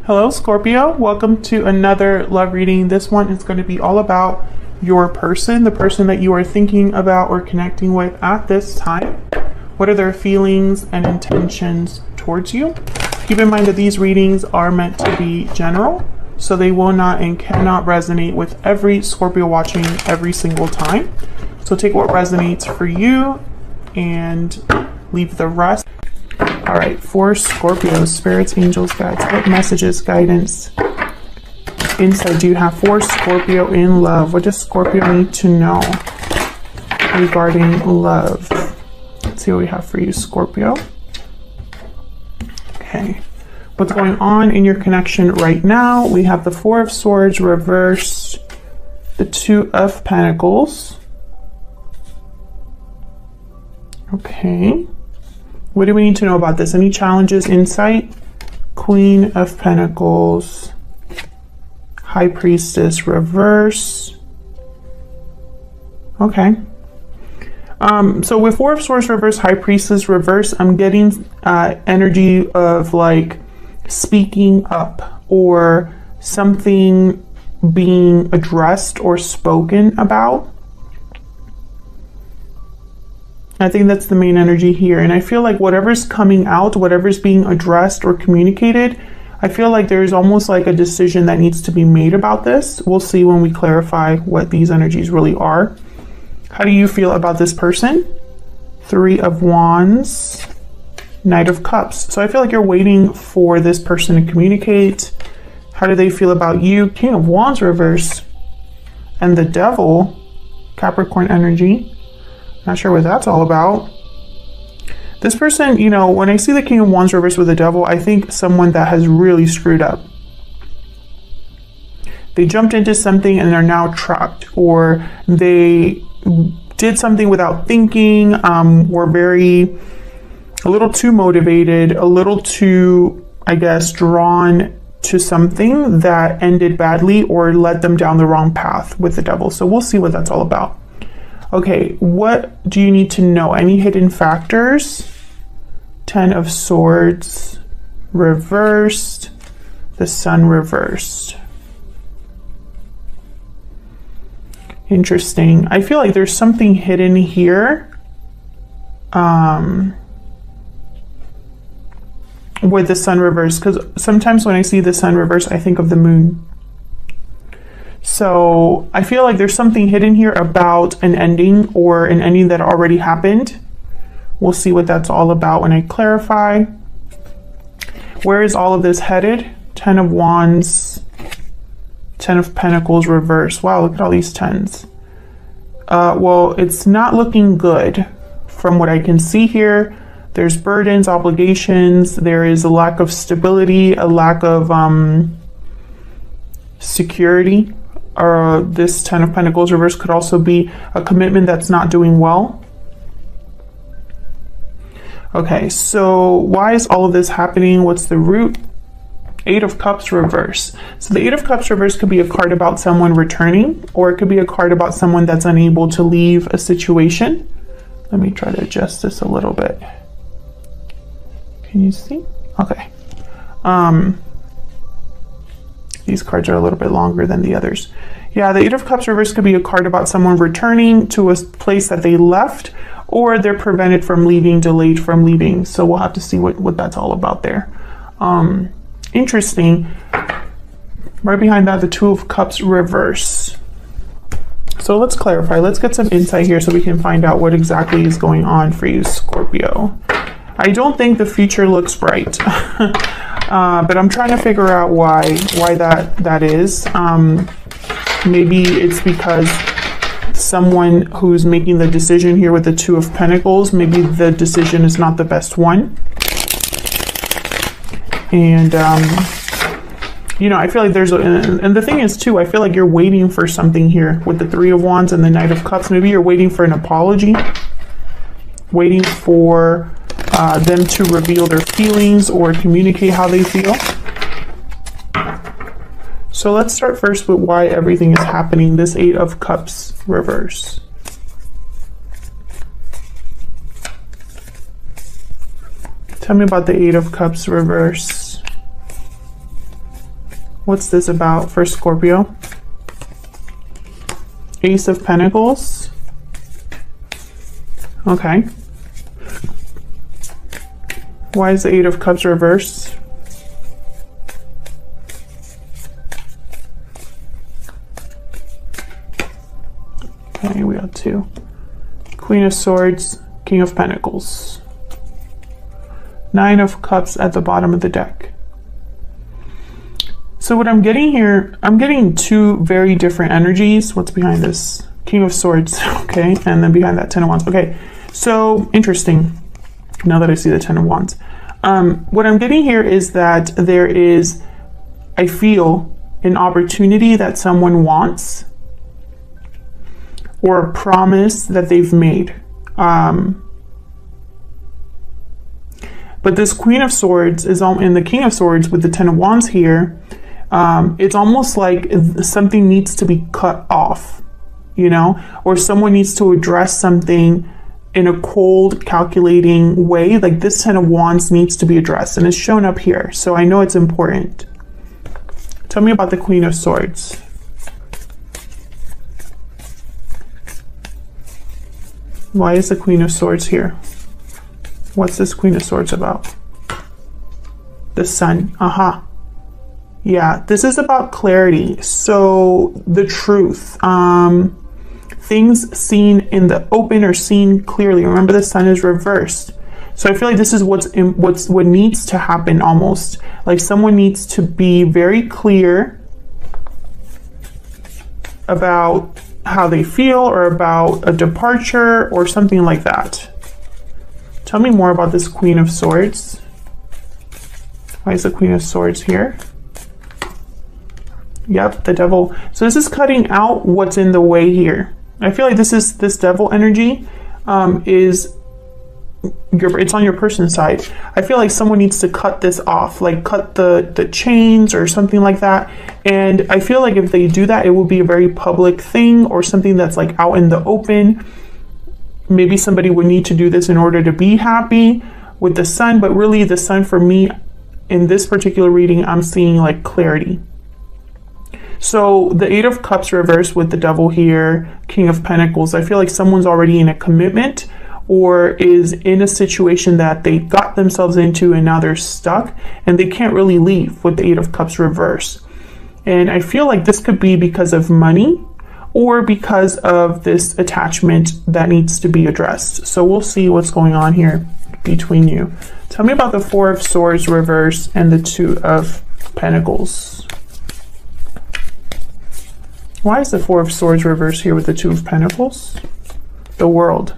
Hello Scorpio, welcome to another love reading. This one is going to be all about your person, the person that you are thinking about or connecting with at this time. What are their feelings and intentions towards you? Keep in mind that these readings are meant to be general, so they will not and cannot resonate with every Scorpio watching every single time. So take what resonates for you and leave the rest. All right, for Scorpio, spirits, angels, guides, what messages, guidance, insight do you have for Scorpio in love? What does Scorpio need to know regarding love? Let's see what we have for you, Scorpio. Okay, what's going on in your connection right now? We have the Four of Swords reversed, the Two of Pentacles. Okay. What do we need to know about this? Any challenges, insight? Queen of Pentacles, High Priestess reverse. Okay. So with Four of Swords reverse, High Priestess reverse, I'm getting energy of like speaking up or something being addressed or spoken about. I think that's the main energy here. And I feel like whatever's coming out, whatever's being addressed or communicated, I feel like there's almost like a decision that needs to be made about this. We'll see when we clarify what these energies really are. How do you feel about this person? Three of Wands, Knight of Cups. So I feel like you're waiting for this person to communicate. How do they feel about you? King of Wands reverse and the Devil, Capricorn energy. Not sure what that's all about. This person, you know, when I see the King of Wands reverse with the Devil, I think someone that has really screwed up. They jumped into something and they're now trapped, or they did something without thinking, were a little too motivated, a little too, I guess, drawn to something that ended badly or led them down the wrong path with the Devil. So we'll see what that's all about. Okay, what do you need to know? Any hidden factors? Ten of Swords reversed, the Sun reversed. Interesting. I feel like there's something hidden here with the Sun reversed, because sometimes when I see the Sun reversed, I think of the Moon. So I feel like there's something hidden here about an ending or an ending that already happened. We'll see what that's all about when I clarify. Where is all of this headed? Ten of Wands, Ten of Pentacles reverse. Wow, look at all these tens. Well, it's not looking good from what I can see here. There's burdens, obligations. There is a lack of stability, a lack of security. This Ten of Pentacles reverse could also be a commitment that's not doing well. Okay, so why is all of this happening? What's the root? Eight of Cups reverse. So the Eight of Cups reverse could be a card about someone returning, or it could be a card about someone that's unable to leave a situation. Let me try to adjust this a little bit. Can you see? Okay. These cards are a little bit longer than the others. Yeah, the Eight of Cups reverse could be a card about someone returning to a place that they left, or they're prevented from leaving, delayed from leaving. So we'll have to see what that's all about there. Interesting. Right behind that, the Two of Cups reverse. So let's clarify. Let's get some insight here so we can find out what exactly is going on for you, Scorpio. I don't think the future looks bright. But I'm trying to figure out why that is. Maybe it's because someone who's making the decision here with the Two of Pentacles, maybe the decision is not the best one. And, you know, I feel like and the thing is too, I feel like you're waiting for something here with the Three of Wands and the Knight of Cups. Maybe you're waiting for an apology, waiting for them to reveal their feelings or communicate how they feel. So let's start first with why everything is happening. This Eight of Cups reverse. Tell me about the Eight of Cups reverse. What's this about for Scorpio? Ace of Pentacles. Okay. Why is the Eight of Cups reversed? Okay, we got 2. Queen of Swords, King of Pentacles. 9 of Cups at the bottom of the deck. So what I'm getting here, I'm getting 2 very different energies. What's behind this? King of Swords, okay, and then behind that 10 of Wands. Okay, so interesting. Now that I see the 10 of Wands. What I'm getting here is that there is, I feel, an opportunity that someone wants, or a promise that they've made. But this Queen of Swords is in the King of Swords with the 10 of Wands here. It's almost like something needs to be cut off, you know, or someone needs to address something in a cold, calculating way. Like this 10 of Wands needs to be addressed, and it's shown up here. So I know it's important. Tell me about the Queen of Swords. Why is the Queen of Swords here? What's this Queen of Swords about? The Sun. Aha. Yeah, this is about clarity. So the truth. Things seen in the open or seen clearly. Remember, the Sun is reversed. So I feel like this is what needs to happen almost. Like someone needs to be very clear about how they feel, or about a departure or something like that. Tell me more about this Queen of Swords. Why is the Queen of Swords here? Yep, the Devil. So this is cutting out what's in the way here. I feel like this Devil energy it's on your person's side. I feel like someone needs to cut this off, like cut the chains or something like that. And I feel like if they do that, it will be a very public thing, or something that's like out in the open. Maybe somebody would need to do this in order to be happy with the Sun, but really the Sun for me in this particular reading, I'm seeing like clarity. So the Eight of Cups reversed with the Devil here, King of Pentacles. I feel like someone's already in a commitment, or is in a situation that they got themselves into and now they're stuck and they can't really leave with the Eight of Cups reverse. And I feel like this could be because of money, or because of this attachment that needs to be addressed. So we'll see what's going on here between you. Tell me about the Four of Swords reverse and the Two of Pentacles. Why is the Four of Swords reverse here with the Two of Pentacles? The World.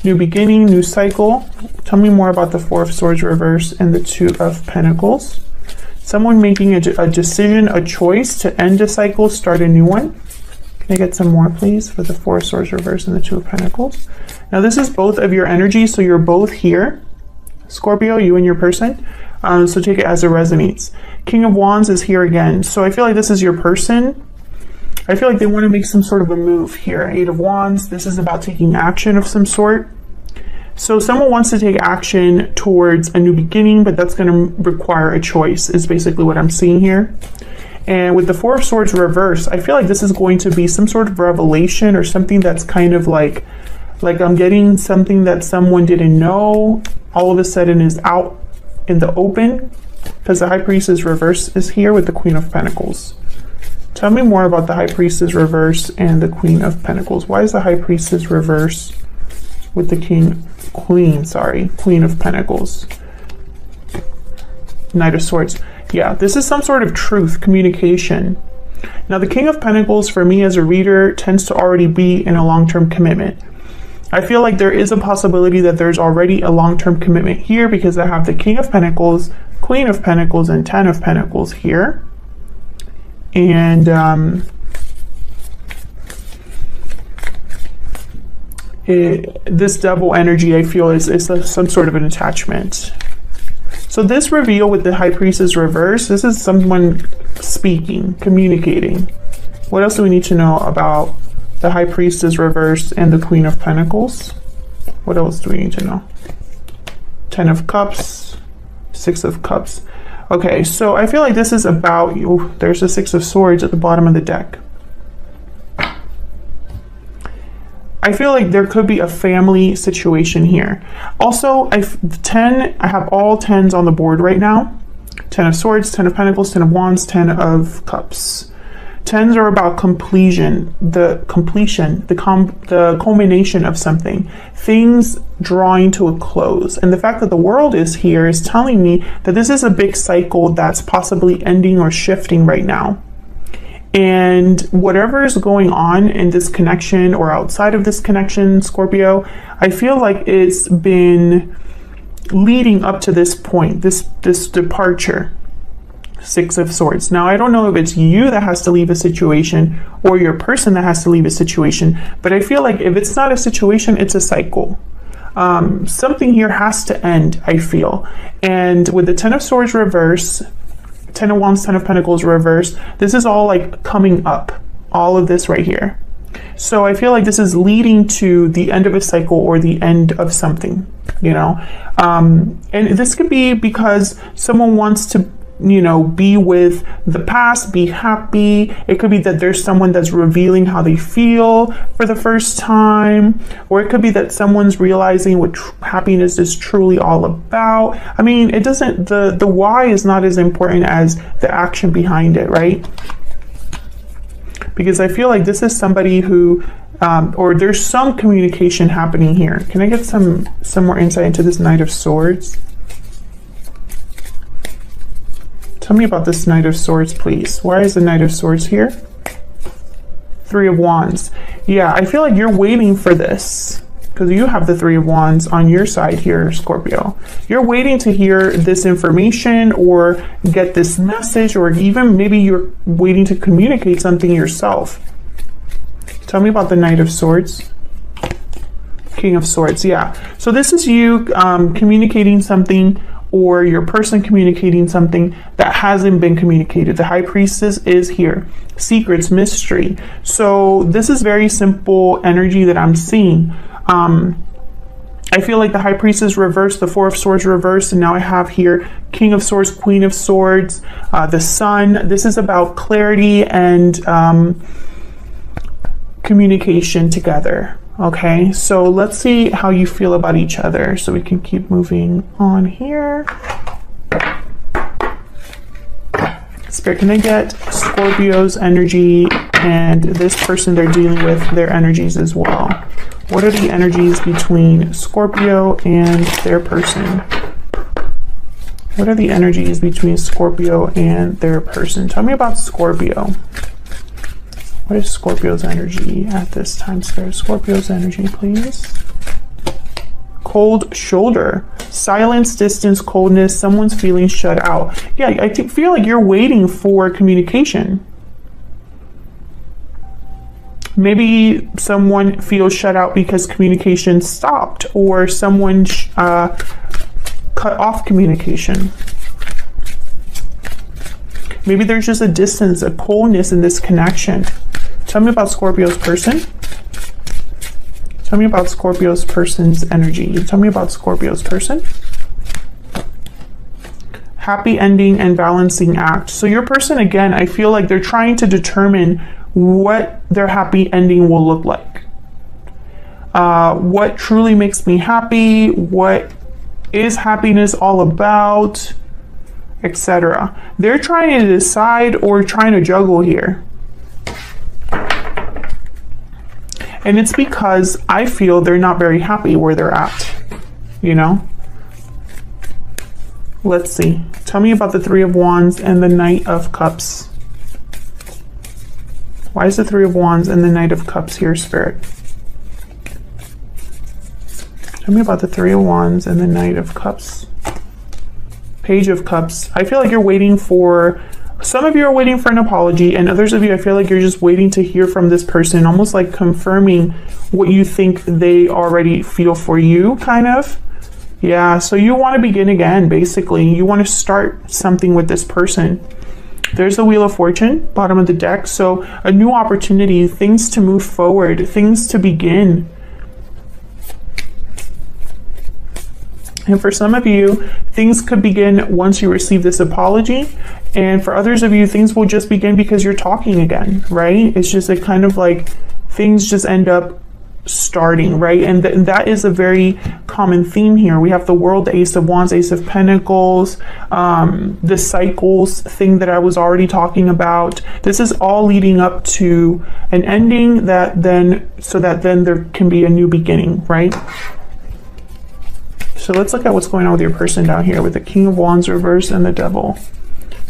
New beginning, new cycle. Tell me more about the Four of Swords reverse and the Two of Pentacles. Someone making a decision, a choice to end a cycle, start a new one. Can I get some more, please, for the Four of Swords reverse and the Two of Pentacles? Now, this is both of your energies, so you're both here. Scorpio, you and your person. So take it as it resonates. King of Wands is here again. So I feel like this is your person. I feel like they want to make some sort of a move here. Eight of Wands, this is about taking action of some sort. So someone wants to take action towards a new beginning, but that's going to require a choice, is basically what I'm seeing here. And with the Four of Swords reverse, I feel like this is going to be some sort of revelation, or something that's kind of like I'm getting something that someone didn't know all of a sudden is out in the open, because the High Priestess reverse is here with the Queen of Pentacles. Tell me more about the High Priestess reverse and the Queen of Pentacles. Why is the High Priestess reverse with the Queen of Pentacles? Knight of Swords. Yeah, this is some sort of truth, communication. Now, the King of Pentacles, for me as a reader, tends to already be in a long-term commitment. I feel like there is a possibility that there's already a long-term commitment here, because I have the King of Pentacles, Queen of Pentacles, and 10 of Pentacles here. And this Devil energy, I feel, is some sort of an attachment. So this reveal with the High Priestess reverse, this is someone speaking, communicating. What else do we need to know about the High Priestess reverse and the Queen of Pentacles? What else do we need to know? 10 of Cups, 6 of Cups. Okay, so I feel like this is about you. There's the Six of Swords at the bottom of the deck. I feel like there could be a family situation here. Also, I have all 10s on the board right now. 10 of Swords, 10 of Pentacles, 10 of Wands, 10 of Cups. 10s are about completion, the culmination of something, things drawing to a close. And the fact that the World is here is telling me that this is a big cycle that's possibly ending or shifting right now. And whatever is going on in this connection or outside of this connection, Scorpio, I feel like it's been leading up to this point, this departure. Six of Swords. Now, I don't know if it's you that has to leave a situation or your person that has to leave a situation, but I feel like if it's not a situation, it's a cycle. Something here has to end, I feel. And with the 10 of Swords reverse, 10 of Wands, 10 of Pentacles reverse, this is all like coming up, all of this right here. So I feel like this is leading to the end of a cycle or the end of something, you know. And this could be because someone wants to, you know, be with the past, be happy. It could be that there's someone that's revealing how they feel for the first time, or it could be that someone's realizing what happiness is truly all about. I mean, it doesn't, the why is not as important as the action behind it, right? Because I feel like this is somebody who, or there's some communication happening here. Can I get some more insight into this Knight of Swords? Tell me about this Knight of Swords, please. Why is the Knight of Swords here? Three of Wands. Yeah, I feel like you're waiting for this because you have the Three of Wands on your side here, Scorpio. You're waiting to hear this information or get this message, or even maybe you're waiting to communicate something yourself. Tell me about the Knight of Swords. King of Swords, yeah. So this is you communicating something, or your person communicating something that hasn't been communicated. The High Priestess is here. Secrets, mystery. So this is very simple energy that I'm seeing. I feel like the High Priestess reversed, the Four of Swords reversed, and now I have here King of Swords, Queen of Swords, the Sun. This is about clarity and communication together. Okay, so let's see how you feel about each other so we can keep moving on here. Spirit, can I get Scorpio's energy and this person they're dealing with, their energies as well? What are the energies between Scorpio and their person? What are the energies between Scorpio and their person? Tell me about Scorpio. What is Scorpio's energy at this time, Spirit? Scorpio's energy, please. Cold shoulder. Silence, distance, coldness. Someone's feeling shut out. Yeah, I feel like you're waiting for communication. Maybe someone feels shut out because communication stopped, or someone cut off communication. Maybe there's just a distance, a coldness in this connection. Tell me about Scorpio's person. Tell me about Scorpio's person's energy. Tell me about Scorpio's person. Happy ending and balancing act. So your person, again, I feel like they're trying to determine what their happy ending will look like. What truly makes me happy? What is happiness all about? Etc. They're trying to decide or trying to juggle here. And it's because I feel they're not very happy where they're at, you know? Let's see. Tell me about the Three of Wands and the Knight of Cups. Why is the Three of Wands and the Knight of Cups here, Spirit? Tell me about the Three of Wands and the Knight of Cups. Page of Cups. I feel like you're waiting for, some of you are waiting for an apology, and others of you, I feel like you're just waiting to hear from this person, almost like confirming what you think they already feel for you, kind of. Yeah, so you want to begin again, basically. You want to start something with this person. There's the Wheel of Fortune, bottom of the deck. So a new opportunity, things to move forward, things to begin. And for some of you, things could begin once you receive this apology. And for others of you, things will just begin because you're talking again, right? It's just a kind of like things just end up starting, right? And that is a very common theme here. We have the World, the Ace of Wands, Ace of Pentacles, the cycles thing that I was already talking about. This is all leading up to an ending so that then there can be a new beginning, right? So let's look at what's going on with your person down here with the King of Wands reverse and the Devil.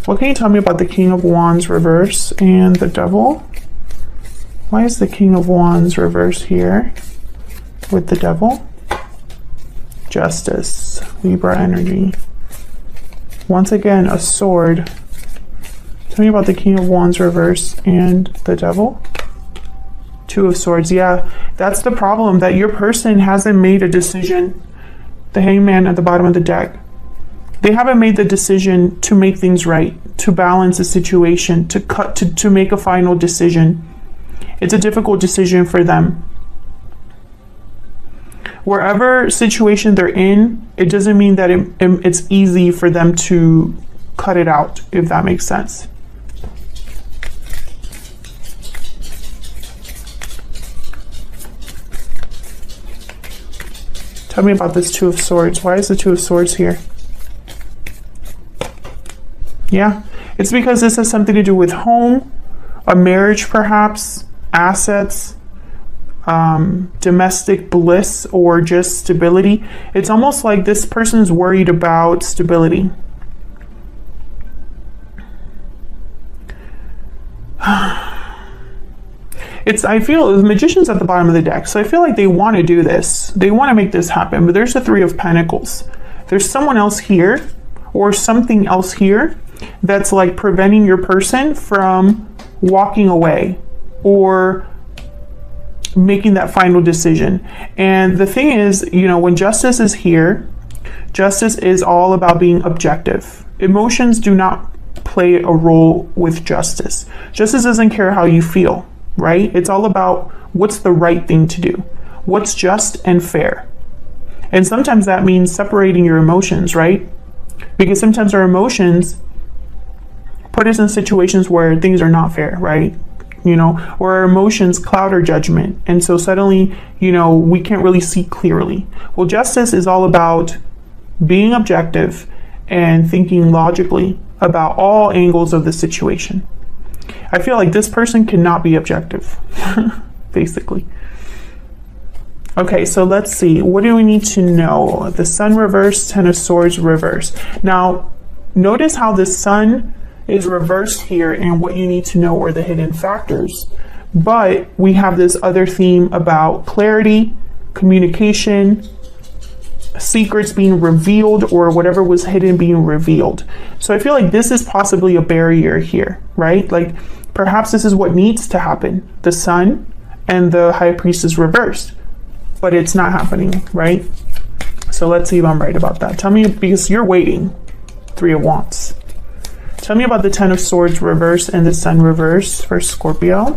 What can you tell me about the King of Wands reverse and the Devil? Why is the King of Wands reverse here with the Devil? Justice, Libra energy. Once again, a sword. Tell me about the King of Wands reverse and the Devil. Two of Swords. Yeah, that's the problem, that your person hasn't made a decision. The Hangman at the bottom of the deck. They haven't made the decision to make things right, to balance the situation, to make a final decision. It's a difficult decision for them. Wherever situation they're in, it doesn't mean that it's easy for them to cut it out, if that makes sense. Tell me about this Two of Swords. Why is the Two of Swords here? Yeah, it's because this has something to do with home, a marriage perhaps, assets, domestic bliss, or just stability. It's almost like this person's worried about stability. I feel the Magician's at the bottom of the deck, so I feel like they want to do this. They want to make this happen, but there's the Three of Pentacles. There's someone else here or something else here that's like preventing your person from walking away or making that final decision. And the thing is, you know, when Justice is here, Justice is all about being objective. Emotions do not play a role with Justice. Justice doesn't care how you feel, right? It's all about what's the right thing to do, what's just and fair. And sometimes that means separating your emotions, right? Because sometimes our emotions put us in situations where things are not fair, right? You know, where our emotions cloud our judgment. And so suddenly, you know, we can't really see clearly. Well, Justice is all about being objective and thinking logically about all angles of the situation. I feel like this person cannot be objective, basically. Okay, so let's see. What do we need to know? The Sun reverse, Ten of Swords reverse. Now, notice how the Sun is reversed here and what you need to know are the hidden factors. But we have this other theme about clarity, communication, secrets being revealed, or whatever was hidden being revealed. So I feel like this is possibly a barrier here, right? Like perhaps this is what needs to happen. The Sun and the High Priestess reversed, but it's not happening, right? So let's see if I'm right about that. Tell me, because you're waiting. Three of Wands. Tell me about the Ten of Swords reverse and the Sun reverse for Scorpio.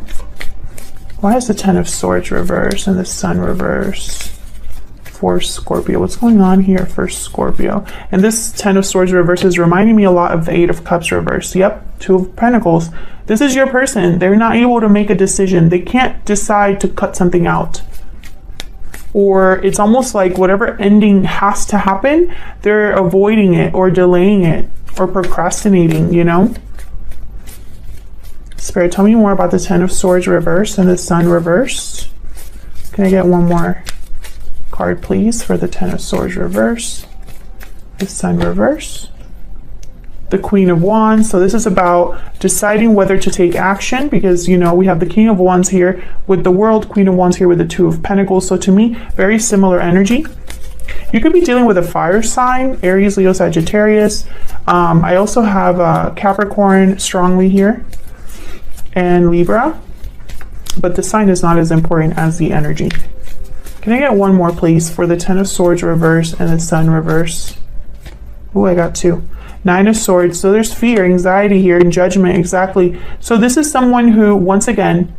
Why is the Ten of Swords reverse and the Sun reverse for Scorpio? What's going on here for Scorpio? And this Ten of Swords reverse is reminding me a lot of the Eight of Cups reverse. Yep, Two of Pentacles. This is your person. They're not able to make a decision. They can't decide to cut something out. Or it's almost like whatever ending has to happen, they're avoiding it or delaying it or procrastinating, you know? Spirit, tell me more about the Ten of Swords reverse and the Sun reverse. Can I get one more card, please, for the Ten of Swords reverse, the Sun reverse, the Queen of Wands. So this is about deciding whether to take action, because, you know, we have the King of Wands here with the World, Queen of Wands here with the Two of Pentacles. So to me, very similar energy. You could be dealing with a fire sign, Aries, Leo, Sagittarius. I also have Capricorn strongly here and Libra, but the sign is not as important as the energy. Can I get one more, please, for the Ten of Swords reverse and the Sun reverse? Oh, I got two. Nine of Swords. So there's fear, anxiety here, and judgment. Exactly. So this is someone who, once again,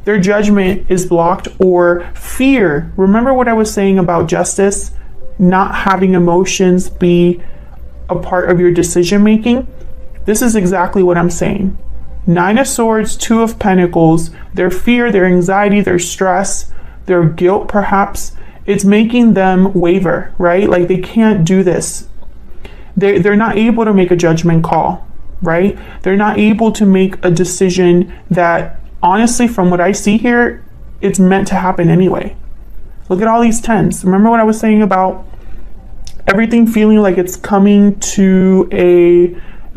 their judgment is blocked, or fear. Remember what I was saying about Justice? not having emotions be a part of your decision making. This is exactly what I'm saying. 9 of Swords, 2 of Pentacles, their fear, their anxiety, their stress, their guilt perhaps, it's making them waver, right? Like they can't do this. They're not able to make a judgment call, right? They're not able to make a decision that, honestly, from what I see here, it's meant to happen anyway. Look at all these 10s. Remember what I was saying about everything feeling like it's coming to a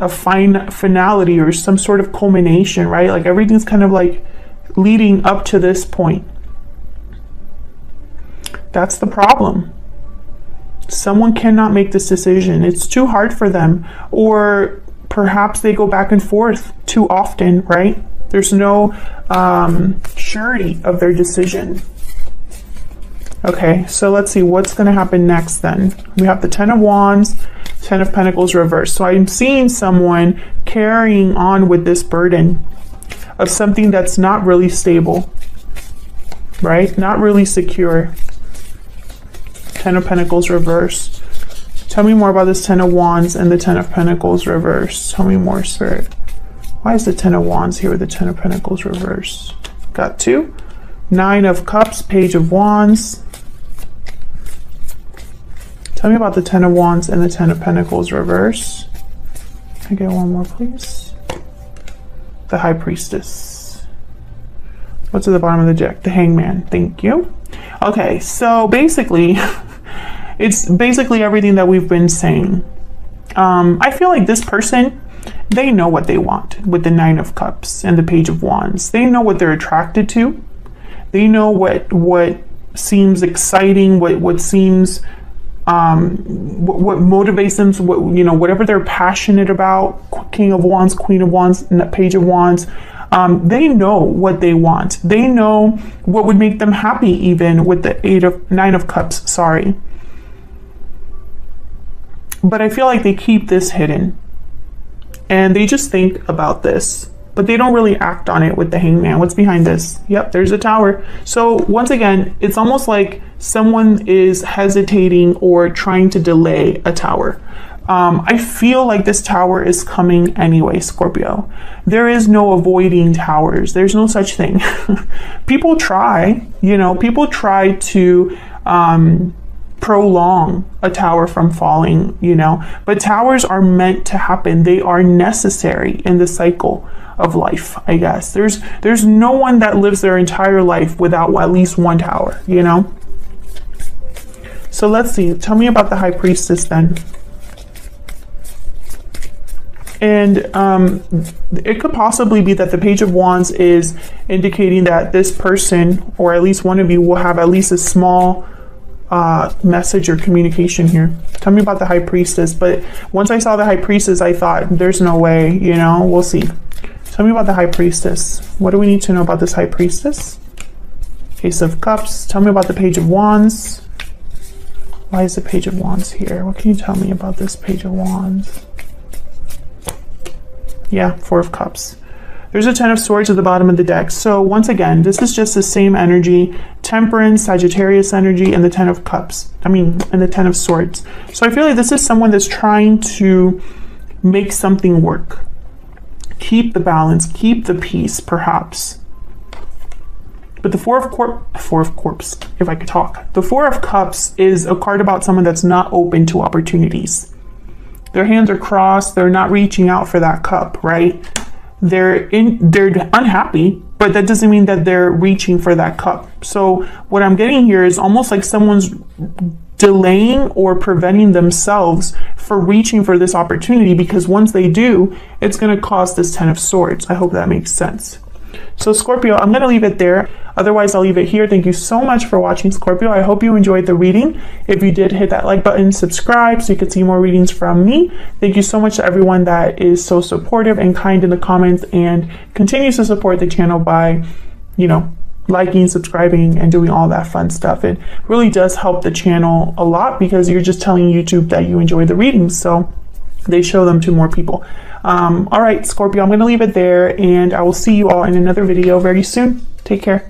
fine finality or some sort of culmination, right? Like everything's kind of like leading up to this point. That's the problem. Someone cannot make this decision. It's too hard for them, or perhaps they go back and forth too often, right? There's no surety of their decision. Okay, so let's see what's going to happen next then. We have the 10 of Wands, 10 of Pentacles reversed. So I'm seeing someone carrying on with this burden of something that's not really stable, right? Not really secure. 10 of Pentacles reversed. Tell me more about this 10 of Wands and the 10 of Pentacles reversed. Tell me more, Spirit. Why is the 10 of Wands here with the 10 of Pentacles reversed? Got 2. 9 of Cups, Page of Wands. Tell me about the 10 of Wands and the 10 of Pentacles reversed. Can I get one more, please? The High Priestess. What's at the bottom of the deck? The Hangman. Thank you. Okay, so basically, it's basically everything that we've been saying. I feel like this person, they know what they want with the 9 of Cups and the Page of Wands. They know what they're attracted to. They know what seems exciting, what seems what motivates them, whatever they're passionate about. King of Wands, Queen of Wands, and Page of Wands. They know what they want. They know what would make them happy, even with the 9 of Cups, sorry. But I feel like they keep this hidden. And they just think about this, but they don't really act on it with the Hangman. What's behind this? Yep, there's a Tower. So once again, it's almost like someone is hesitating or trying to delay a Tower. I feel like this Tower is coming anyway, Scorpio. There is no avoiding towers. There's no such thing. People try, people try to prolong a tower from falling, but towers are meant to happen. They are necessary in the cycle of life, I guess. There's no one that lives their entire life without at least one tower, So let's see. Tell me about the High Priestess then. And it could possibly be that the Page of Wands is indicating that this person, or at least one of you, will have at least a small message or communication here. Tell me about the High Priestess. But once I saw the High Priestess, I thought, there's no way, we'll see. Tell me about the High Priestess. What do we need to know about this High Priestess? Ace of Cups. Tell me about the Page of Wands. Why is the Page of Wands here? What can you tell me about this Page of Wands? Yeah, 4 of Cups. There's a 10 of Swords at the bottom of the deck. So once again, this is just the same energy. Temperance, Sagittarius energy, and the 10 of Cups. And the 10 of Swords. So I feel like this is someone that's trying to make something work. Keep the balance, keep the peace, perhaps. But the Four of Cups, if I could talk. The 4 of Cups is a card about someone that's not open to opportunities. Their hands are crossed. They're not reaching out for that cup, right? They're unhappy, but that doesn't mean that they're reaching for that cup. So what I'm getting here is almost like someone's delaying or preventing themselves for reaching for this opportunity, because once they do, it's going to cause this 10 of Swords. I hope that makes sense. So Scorpio, I'm going to leave it there. Otherwise, I'll leave it here. Thank you so much for watching, Scorpio. I hope you enjoyed the reading. If you did, hit that like button, subscribe so you can see more readings from me. Thank you so much to everyone that is so supportive and kind in the comments and continues to support the channel by, liking, subscribing, and doing all that fun stuff. It really does help the channel a lot because you're just telling YouTube that you enjoy the readings. So they show them to more people. All right, Scorpio, I'm going to leave it there, and I will see you all in another video very soon. Take care.